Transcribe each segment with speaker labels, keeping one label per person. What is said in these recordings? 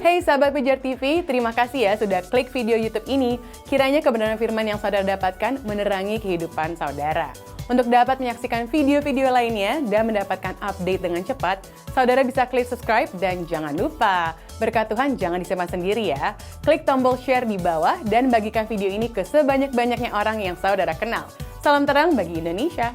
Speaker 1: Hey sahabat Pijar TV, terima kasih ya sudah klik video YouTube ini. Kiranya kebenaran firman yang saudara dapatkan menerangi kehidupan saudara. Untuk dapat menyaksikan video-video lainnya dan mendapatkan update dengan cepat, saudara bisa klik subscribe dan jangan lupa, berkat Tuhan jangan disimpan sendiri ya. Klik tombol share di bawah dan bagikan video ini ke sebanyak-banyaknya orang yang saudara kenal. Salam terang bagi Indonesia.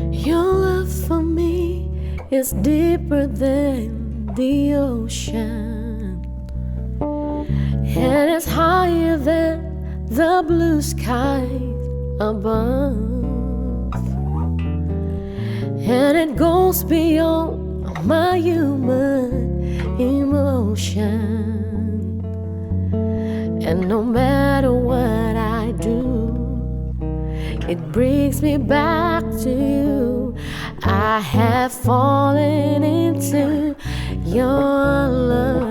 Speaker 2: Your love for me is deeper than the ocean, and it's higher than the blue skies above, and it goes beyond my human emotion. And no matter what I do, it brings me back to you. I have fallen into your love.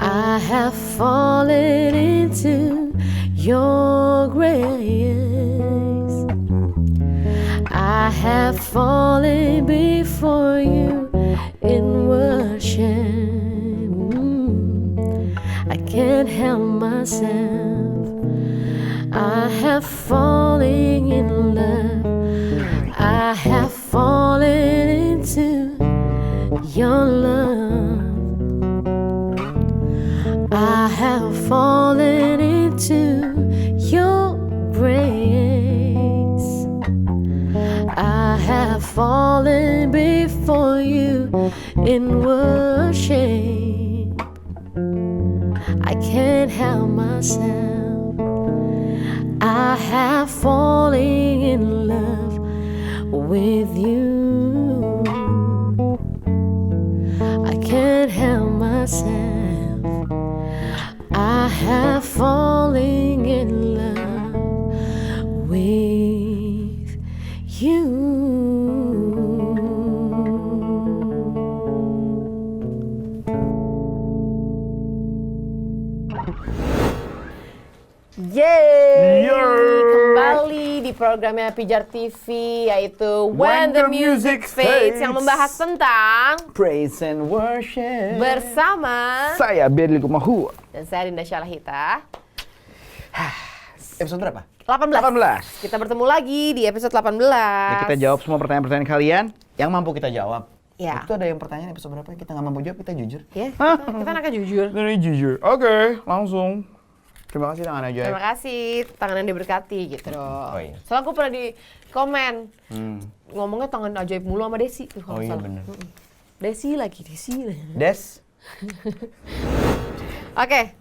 Speaker 2: I have fallen into your grace. I have fallen before you in worship. I can't help myself. I have fallen in love. I have fallen into your love. I have fallen into your grace. I have fallen before you in worship. I can't help myself. I have fallen in love with you. I can't help myself. I have fallen in love with you.
Speaker 1: Yeay!
Speaker 3: Kembali di programnya Pijar TV, yaitu When the Music Fades, yang membahas tentang
Speaker 4: Praise and Worship
Speaker 3: bersama
Speaker 4: saya Berli Kumahu.
Speaker 3: dan saya Dinda Syalahita.
Speaker 4: Episode berapa?
Speaker 3: 18. Kita bertemu lagi di episode 18.
Speaker 4: Ya, kita jawab semua pertanyaan-pertanyaan kalian yang mampu kita jawab.
Speaker 3: Ya.
Speaker 4: Itu ada yang pertanyaan episode berapa kita nggak mampu jawab, kita jujur.
Speaker 3: Ya, kita anaknya jujur.
Speaker 4: Dari jujur. Oke, langsung. Terima kasih tangan aja.
Speaker 3: Terima kasih, tangan yang diberkati gitu dong.
Speaker 4: Oh iya.
Speaker 3: Soalnya aku pernah di komen, ngomongnya tangan ajaib mulu sama Desi.
Speaker 4: Oh iya bener.
Speaker 3: Desi lagi.
Speaker 4: Des.
Speaker 3: Oke,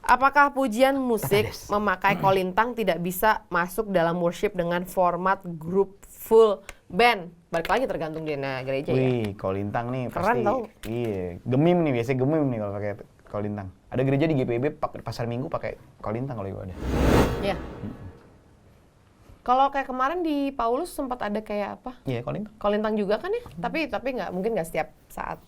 Speaker 3: apakah pujian musik
Speaker 4: Des.
Speaker 3: memakai kolintang tidak bisa masuk dalam worship dengan format grup full band? Balik lagi tergantung di gereja ya.
Speaker 4: Wih, kolintang nih
Speaker 3: Keren
Speaker 4: pasti.
Speaker 3: tau.
Speaker 4: Iya, gemim nih, biasanya gemim nih kalau pakai kolintang. Ada gereja di GPIB pasar Minggu pakai kolintang kalau itu ada.
Speaker 3: Iya. Kalau kayak kemarin di Paulus sempat ada kayak apa?
Speaker 4: Iya, kolintang.
Speaker 3: Kolintang juga kan ya? Tapi mungkin nggak setiap saat.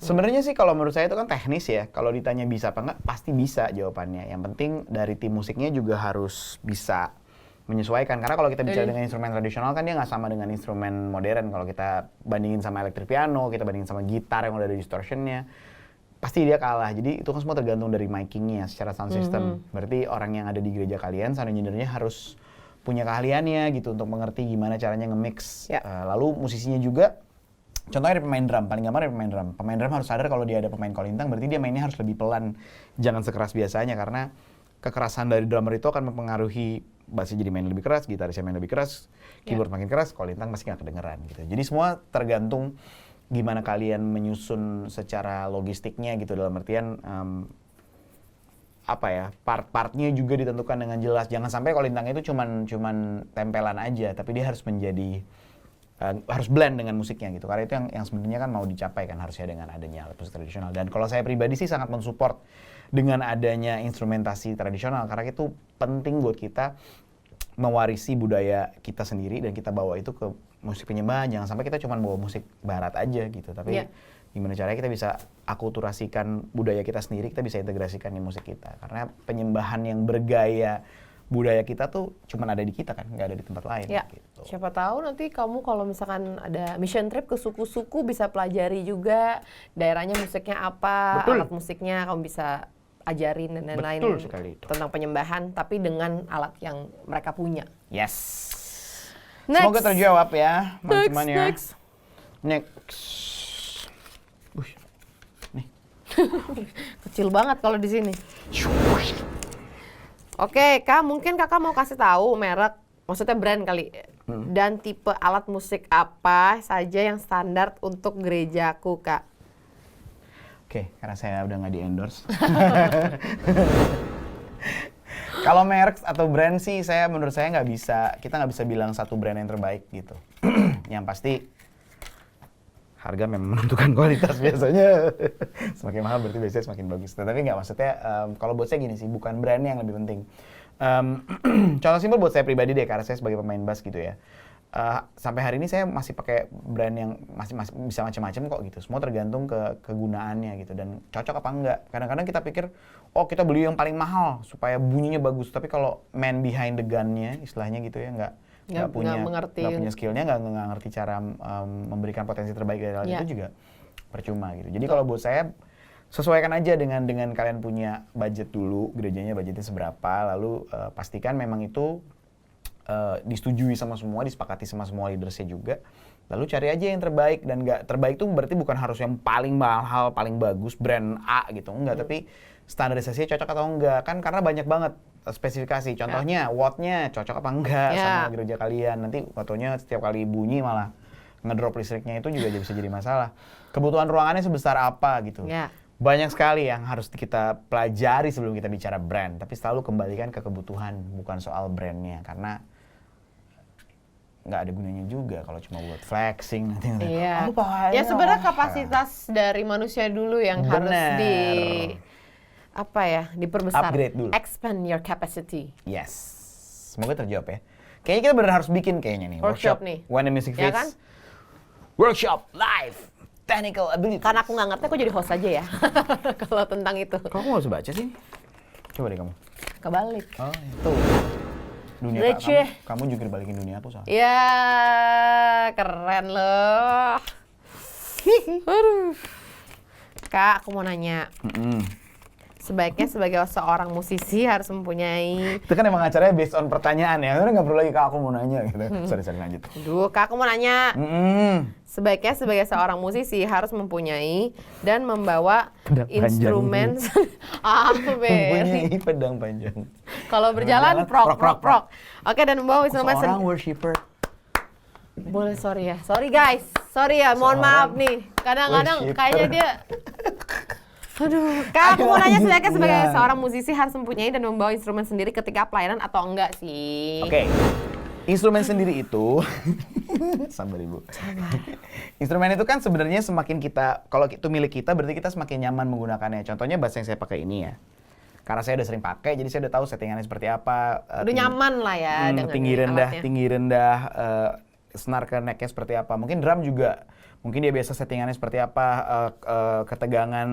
Speaker 4: Sebenarnya sih kalau menurut saya itu kan teknis ya. Kalau ditanya bisa apa enggak, pasti bisa jawabannya. Yang penting dari tim musiknya juga harus bisa menyesuaikan. Karena kalau kita bicara dengan instrumen tradisional kan dia nggak sama dengan instrumen modern. Kalau kita bandingin sama electric piano, kita bandingin sama gitar yang udah ada distortionnya, pasti dia kalah. Jadi itu kan semua tergantung dari micingnya secara sound system. Berarti orang yang ada di gereja kalian, sound engineer-nya harus punya keahliannya gitu untuk mengerti gimana caranya nge-mix.
Speaker 3: Ya.
Speaker 4: Lalu musisinya juga, contohnya ada pemain drum, paling gampang ada pemain drum. Pemain drum harus sadar kalau dia ada pemain kolintang, berarti dia mainnya harus lebih pelan, jangan sekeras biasanya. Karena kekerasan dari drummer itu akan mempengaruhi bassnya jadi main lebih keras, gitarisnya main lebih keras, keyboard makin keras, kolintang pasti nggak kedengeran gitu. Jadi semua tergantung gimana kalian menyusun secara logistiknya gitu, dalam artian part-partnya juga ditentukan dengan jelas. Jangan sampai kolintangnya itu cuman tempelan aja, tapi dia harus menjadi harus blend dengan musiknya gitu. Karena itu yang sebenarnya kan mau dicapai kan harusnya dengan adanya alat musik tradisional. Dan kalau saya pribadi sih sangat mensupport dengan adanya instrumentasi tradisional, karena itu penting buat kita mewarisi budaya kita sendiri dan kita bawa itu ke musik penyembahan. Jangan sampai kita cuma bawa musik barat aja gitu, tapi gimana caranya kita bisa akulturasikan budaya kita sendiri, kita bisa integrasikan di musik kita. Karena penyembahan yang bergaya budaya kita tuh cuma ada di kita kan, nggak ada di tempat lain.
Speaker 3: Ya,
Speaker 4: gitu.
Speaker 3: siapa tahu nanti kamu kalau misalkan ada mission trip ke suku-suku bisa pelajari juga daerahnya musiknya apa,
Speaker 4: Betul.
Speaker 3: alat musiknya kamu bisa ajarin dan lain-lain
Speaker 4: Betul sekali itu.
Speaker 3: tentang penyembahan, tapi dengan alat yang mereka punya.
Speaker 4: Yes.
Speaker 3: Next.
Speaker 4: Semoga terjawab ya, teman-teman ya. Next. Nih.
Speaker 3: Kecil banget kalau di sini. Oke, Kak, mungkin Kakak mau kasih tahu merek, maksudnya brand kali, dan tipe alat musik apa saja yang standar untuk gerejaku, Kak?
Speaker 4: Oke, karena saya udah nggak di-endorse. Kalau merek atau brand sih, menurut saya kita nggak bisa bilang satu brand yang terbaik gitu. Yang pasti harga memang menentukan kualitas biasanya. Semakin mahal berarti biasanya semakin bagus. Tapi nggak, maksudnya kalau buat saya gini sih, bukan brandnya yang lebih penting. Contoh simpel buat saya pribadi deh, karena saya sebagai pemain bass gitu ya. Sampai hari ini saya masih pakai brand yang masih bisa macam-macam kok gitu. Semua tergantung kegunaannya gitu dan cocok apa enggak. Kadang-kadang kita pikir, oh kita beli yang paling mahal supaya bunyinya bagus. Tapi kalau man behind the gun-nya, istilahnya gitu ya, nggak punya skillnya, nggak ngerti cara memberikan potensi terbaik dari hal itu juga percuma gitu. Jadi kalau buat saya, sesuaikan aja dengan kalian punya budget dulu, gerejanya budgetnya seberapa, lalu pastikan memang itu disetujui sama semua, disepakati sama semua leadersnya juga. Lalu cari aja yang terbaik, dan nggak terbaik tuh berarti bukan harus yang paling mahal, paling bagus, brand A gitu, enggak, tapi standarisasinya cocok atau enggak, kan karena banyak banget spesifikasi. Contohnya wattnya cocok apa enggak sama gereja kalian. Nanti waktunya setiap kali bunyi malah ngedrop listriknya, itu juga bisa jadi masalah. Kebutuhan ruangannya sebesar apa gitu. Banyak sekali yang harus kita pelajari sebelum kita bicara brand, tapi selalu kembalikan ke kebutuhan, bukan soal brandnya, karena nggak ada gunanya juga kalau cuma buat flexing nanti.
Speaker 3: Iya. Ya sebenarnya kapasitas dari manusia dulu yang harus diperbesar.
Speaker 4: Upgrade dulu.
Speaker 3: Expand your capacity.
Speaker 4: Yes. Semoga terjawab ya. Kayaknya kita benar harus bikin kayaknya nih
Speaker 3: workshop nih.
Speaker 4: When the Music Fits.
Speaker 3: Ya kan?
Speaker 4: Workshop live. Technical ability.
Speaker 3: Karena aku nggak ngerti, aku jadi host aja ya. Kalau tentang itu.
Speaker 4: Kok aku nggak usah baca sih? Coba deh kamu.
Speaker 3: Kebalik.
Speaker 4: Oh, itu. Dunia kamu juga dibalikin dunia aku soalnya.
Speaker 3: Ya, keren loh. Aduh. Kak, aku mau nanya. Sebaiknya sebagai seorang musisi harus mempunyai...
Speaker 4: Itu kan emang acaranya based on pertanyaan ya. Karena nggak perlu lagi, Kak, aku mau nanya gitu. Sorry, lanjut.
Speaker 3: Aduh, Kak, aku mau nanya. Sebaiknya sebagai seorang musisi harus mempunyai dan membawa instrumen...
Speaker 4: Mempunyai pedang panjang.
Speaker 3: Kalau berjalan, prok. Oke, dan membawa instrumen...
Speaker 4: Seorang worshipper.
Speaker 3: Boleh, sorry guys. Sorry ya, mohon maaf nih. Kadang-kadang kayaknya dia... Aduh, Kak, aku mau nanya sebagai seorang musisi harus mempunyai dan membawa instrumen sendiri ketika pelayanan atau enggak sih?
Speaker 4: Oke. Instrumen sendiri itu sabar Ibu. Instrumen itu kan sebenarnya semakin kita, kalau itu milik kita berarti kita semakin nyaman menggunakannya. Contohnya bass yang saya pakai ini ya. Karena saya udah sering pakai, jadi saya udah tahu settingannya seperti apa.
Speaker 3: Udah nyaman lah ya dengan
Speaker 4: tinggi rendah, snare ke neck-nya seperti apa. Mungkin drum juga. Mungkin dia biasa settingannya seperti apa, ketegangan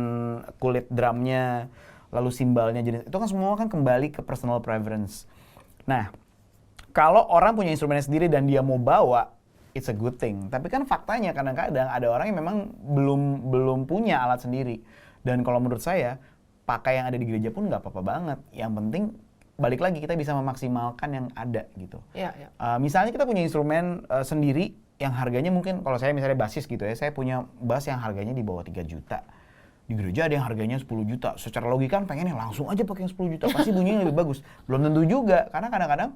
Speaker 4: kulit drumnya, lalu simbalnya jenis. Itu kan semua kan kembali ke personal preference. Nah, kalau orang punya instrumennya sendiri dan dia mau bawa, it's a good thing. Tapi kan faktanya kadang-kadang ada orang yang memang belum punya alat sendiri. Dan kalau menurut saya, pakai yang ada di gereja pun nggak apa-apa banget. Yang penting balik lagi kita bisa memaksimalkan yang ada gitu. Misalnya kita punya instrumen sendiri yang harganya mungkin, kalau saya misalnya bassis gitu ya, saya punya bass yang harganya di bawah 3 juta. Di gereja ada yang harganya 10 juta. Secara logika kan pengennya langsung aja pakai yang 10 juta. Pasti bunyinya lebih bagus. Belum tentu juga. Karena kadang-kadang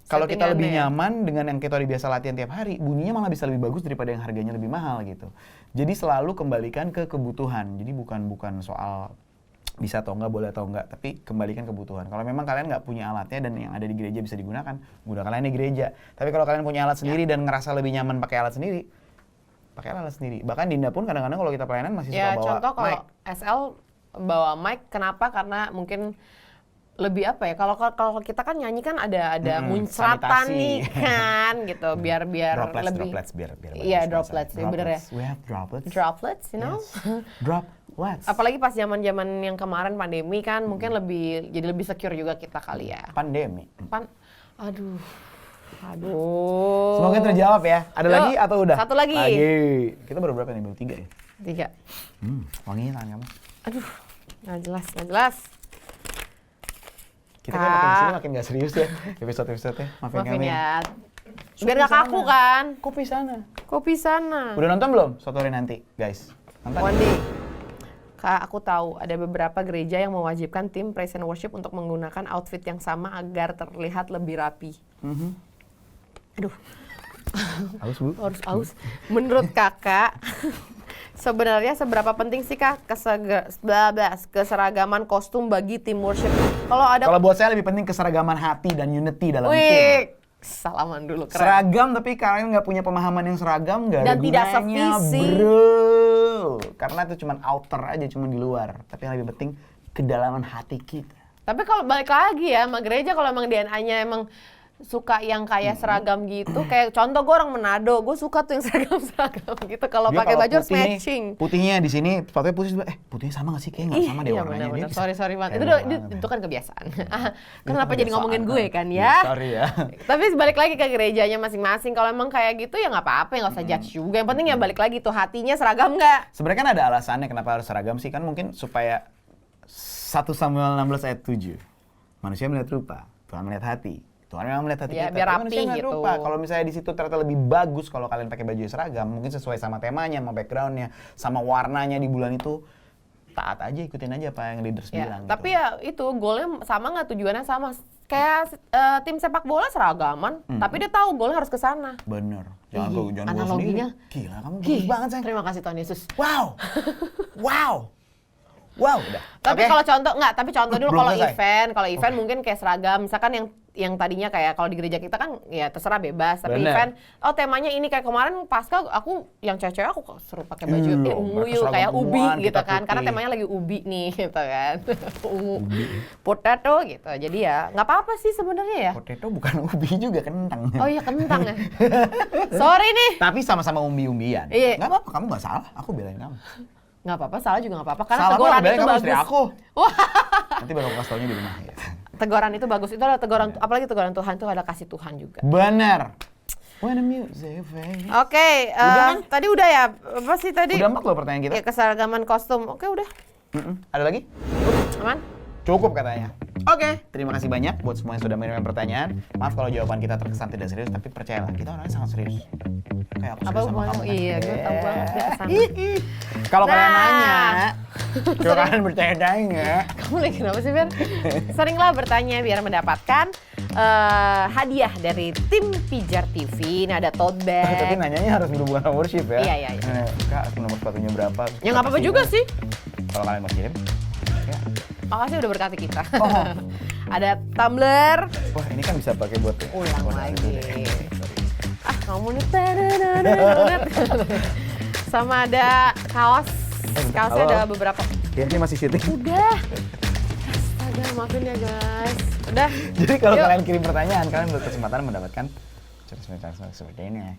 Speaker 4: kalau kita lebih nyaman dengan yang kita udah biasa latihan tiap hari, bunyinya malah bisa lebih bagus daripada yang harganya lebih mahal gitu. Jadi selalu kembalikan ke kebutuhan. Jadi bukan soal bisa atau enggak, boleh atau enggak, tapi kembalikan kebutuhan. Kalau memang kalian nggak punya alatnya dan yang ada di gereja bisa digunakan, gunakanlah yang di gereja. Tapi kalau kalian punya alat sendiri dan ngerasa lebih nyaman pakai alat sendiri, pakai alat sendiri. Bahkan Dinda pun kadang-kadang kalau kita pelayanan masih suka bawa
Speaker 3: contoh kalau
Speaker 4: mic.
Speaker 3: SL bawa mic, kenapa? Karena mungkin lebih apa ya? Kalau kita kan nyanyi kan ada muncratan
Speaker 4: sanitasi.
Speaker 3: nih kan gitu, biar lebih
Speaker 4: droplets biar
Speaker 3: iya droplets ya bener ya.
Speaker 4: We have droplets.
Speaker 3: Droplets, you know.
Speaker 4: Droplets.
Speaker 3: Apalagi pas zaman yang kemarin pandemi kan mungkin jadi lebih secure juga kita kali ya.
Speaker 4: Pandemi.
Speaker 3: Aduh.
Speaker 4: Semoga terjawab ya. Ada lagi atau udah?
Speaker 3: Satu lagi.
Speaker 4: Kita baru berapa nih? Baru 3 ya?
Speaker 3: 3.
Speaker 4: Wanginya tangan kamu.
Speaker 3: Aduh, nggak jelas.
Speaker 4: Kita kan makin kesini makin gak serius ya episode-episodenya. Maafin kami.
Speaker 3: Ya. Biar gak kaku kan. Kopi sana.
Speaker 4: Udah nonton belum? Suatu hari nanti, guys. Nonton.
Speaker 3: One day. Kak, aku tahu ada beberapa gereja yang mewajibkan tim praise and worship untuk menggunakan outfit yang sama agar terlihat lebih rapi. Aduh.
Speaker 4: Aus, Bu.
Speaker 3: Harus aus. Menurut kakak, sebenarnya seberapa penting sih Kak keseragaman kostum bagi tim worship?
Speaker 4: Kalau buat saya lebih penting keseragaman hati dan unity dalam tim.
Speaker 3: Wih, salaman dulu, keren.
Speaker 4: Seragam tapi kalian nggak punya pemahaman yang seragam, nggak ada
Speaker 3: Dan tidak
Speaker 4: gunanya,
Speaker 3: sevisi.
Speaker 4: bro. Karena itu cuma outer aja, cuma di luar. Tapi yang lebih penting kedalaman hati kita.
Speaker 3: Tapi kalau balik lagi ya sama gereja, kalau emang DNA-nya emang suka yang kayak seragam gitu, kayak contoh gue orang Manado, gue suka tuh yang seragam gitu. Kalau
Speaker 4: Dia
Speaker 3: pakai baju harus
Speaker 4: putih nih,
Speaker 3: matching.
Speaker 4: Putihnya di sini, sepatunya putih sebelah. Putihnya sama nggak sih? Kayak nggak sama deh
Speaker 3: Iya
Speaker 4: warnanya.
Speaker 3: benar-benar.
Speaker 4: Dia bisa-
Speaker 3: Sorry banget.
Speaker 4: Kayak
Speaker 3: Itu kan kebiasaan. Kenapa
Speaker 4: kebiasaan,
Speaker 3: jadi ngomongin gue kan
Speaker 4: Iya,
Speaker 3: ya?
Speaker 4: sorry ya.
Speaker 3: Tapi balik lagi ke gerejanya masing-masing. Kalau emang kayak gitu ya nggak apa-apa, nggak usah judge juga. Yang penting ya balik lagi tuh hatinya seragam nggak?
Speaker 4: Sebenarnya kan ada alasannya kenapa harus seragam sih, kan mungkin supaya 1 Samuel 16 ayat 7. Manusia melihat rupa, Tuhan melihat hati. Tuhan memang melihat hati
Speaker 3: Ya,
Speaker 4: kita.
Speaker 3: biar
Speaker 4: Tapi
Speaker 3: rapi
Speaker 4: manusia melihat
Speaker 3: gitu.
Speaker 4: rupa. Kalau misalnya di situ ternyata lebih bagus kalau kalian pakai baju seragam, mungkin sesuai sama temanya, sama backgroundnya, sama warnanya di bulan itu, taat aja, ikutin aja apa yang leaders bilang.
Speaker 3: Tapi
Speaker 4: gitu.
Speaker 3: ya itu goalnya sama nggak, tujuannya sama. Kayak tim sepak bola seragaman, tapi dia tahu goalnya harus ke sana.
Speaker 4: Bener. Jangan
Speaker 3: Ih,
Speaker 4: gue sendiri.
Speaker 3: analoginya.
Speaker 4: Gila, kamu bagus banget, sayang.
Speaker 3: Terima kasih Tuhan Yesus.
Speaker 4: Wow. Wow, udah.
Speaker 3: Tapi
Speaker 4: Oke.
Speaker 3: kalau contoh dulu
Speaker 4: Belum
Speaker 3: kalau
Speaker 4: selesai.
Speaker 3: event mungkin kayak seragam, misalkan yang tadinya kayak kalau di gereja kita kan ya terserah bebas, tapi
Speaker 4: Bener.
Speaker 3: event temanya ini kayak kemarin Paskah aku yang cewek-cewek aku suruh pakai baju
Speaker 4: Iya,
Speaker 3: ungu
Speaker 4: mereka
Speaker 3: yuk
Speaker 4: seragam
Speaker 3: kayak ubi
Speaker 4: unguan,
Speaker 3: gitu
Speaker 4: kita
Speaker 3: kan, karena
Speaker 4: putih.
Speaker 3: temanya lagi ubi nih gitu kan. Ungu. Potato gitu. Jadi ya nggak apa-apa sih sebenarnya ya.
Speaker 4: Potato bukan ubi juga, kentang.
Speaker 3: Oh iya kentang ya. Sorry nih.
Speaker 4: Tapi sama-sama umbi-umbian.
Speaker 3: Iya.
Speaker 4: Nggak apa-apa, kamu nggak salah. Aku belain kamu.
Speaker 3: Nggak apa-apa, salah juga nggak apa-apa karena
Speaker 4: Salah
Speaker 3: teguran
Speaker 4: belain
Speaker 3: itu
Speaker 4: kamu
Speaker 3: bagus.
Speaker 4: istri aku.
Speaker 3: Wah.
Speaker 4: Nanti baru aku kasih taunya di rumah. Ya.
Speaker 3: Teguran itu bagus. Itu adalah teguran, apalagi teguran Tuhan itu ada kasih Tuhan juga.
Speaker 4: Bener. When the music fades.
Speaker 3: Oke,
Speaker 4: Udah kan?
Speaker 3: tadi udah ya. Apa sih tadi?
Speaker 4: Udah 4 loh pertanyaan kita.
Speaker 3: Ya keseragaman kostum. Oke, udah.
Speaker 4: Ada lagi?
Speaker 3: Aman?
Speaker 4: Cukup katanya. Oke, terima kasih banyak buat semua yang sudah mengirim pertanyaan. Maaf kalau jawaban kita terkesan tidak serius, tapi percayalah, kita orangnya sangat serius. Kayak aku
Speaker 3: Apa
Speaker 4: serius sama
Speaker 3: hubungannya?
Speaker 4: kamu. kan?
Speaker 3: Iya, gue tahu banget ya sama.
Speaker 4: Kalau kalian
Speaker 3: Nah.
Speaker 4: nanya, kalau kalian bertanya-tanya,
Speaker 3: Kamu lagi kenapa sih, Fer? Seringlah bertanya biar mendapatkan hadiah dari tim Pijar TV. Ini ada tote bag.
Speaker 4: tapi nanyanya harus berhubungan sama worship ya.
Speaker 3: Iya.
Speaker 4: Kak, nomor sepatunya berapa?
Speaker 3: Ya nggak apa-apa juga sih.
Speaker 4: Kalau kalian mau kirim, ya.
Speaker 3: Makasih udah berkati kita.
Speaker 4: Oh.
Speaker 3: Ada tumbler.
Speaker 4: Wah, ini kan bisa pakai buat
Speaker 3: Ulang
Speaker 4: Oh,
Speaker 3: lagi.
Speaker 4: sorry.
Speaker 3: Kamu nih. Sama ada kaos. Kaosnya
Speaker 4: Halo.
Speaker 3: ada beberapa.
Speaker 4: Ya, ini masih syuting.
Speaker 3: Udah. Astaga, maafin ya guys. Udah.
Speaker 4: Jadi kalau
Speaker 3: Yuk.
Speaker 4: kalian kirim pertanyaan, kalian berkesempatan mendapatkan cerita-cerita seperti ini ya.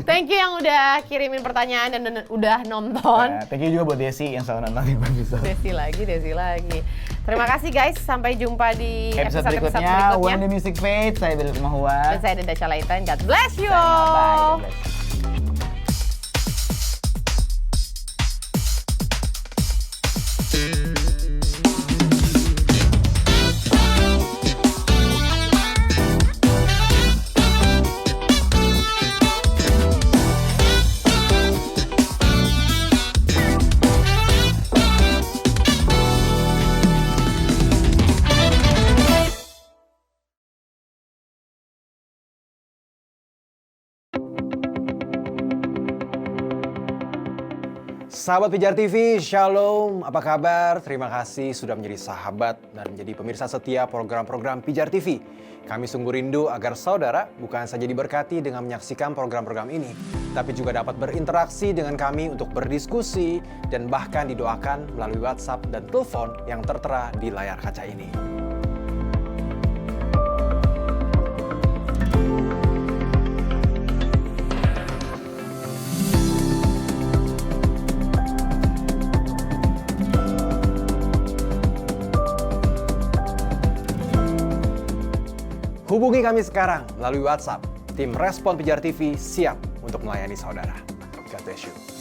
Speaker 3: Thank you yang udah kirimin pertanyaan dan udah nonton.
Speaker 4: Thank you juga buat Desi yang selalu nonton di episode.
Speaker 3: Desi lagi. Terima kasih guys. Sampai jumpa di
Speaker 4: Episode
Speaker 3: episode-episode
Speaker 4: berikutnya, When
Speaker 3: berikutnya.
Speaker 4: the Music Fades, saya Billy Mahua.
Speaker 3: Dan saya Deda Calaitan. God bless you.
Speaker 4: Bye. God bless.
Speaker 5: Sahabat Pijar TV, Shalom, apa kabar? Terima kasih sudah menjadi sahabat dan menjadi pemirsa setia program-program Pijar TV. Kami sungguh rindu agar saudara bukan saja diberkati dengan menyaksikan program-program ini, tapi juga dapat berinteraksi dengan kami untuk berdiskusi dan bahkan didoakan melalui WhatsApp dan telepon yang tertera di layar kaca ini. Hubungi kami sekarang melalui WhatsApp. Tim Respon Pijar TV siap untuk melayani saudara. God bless you.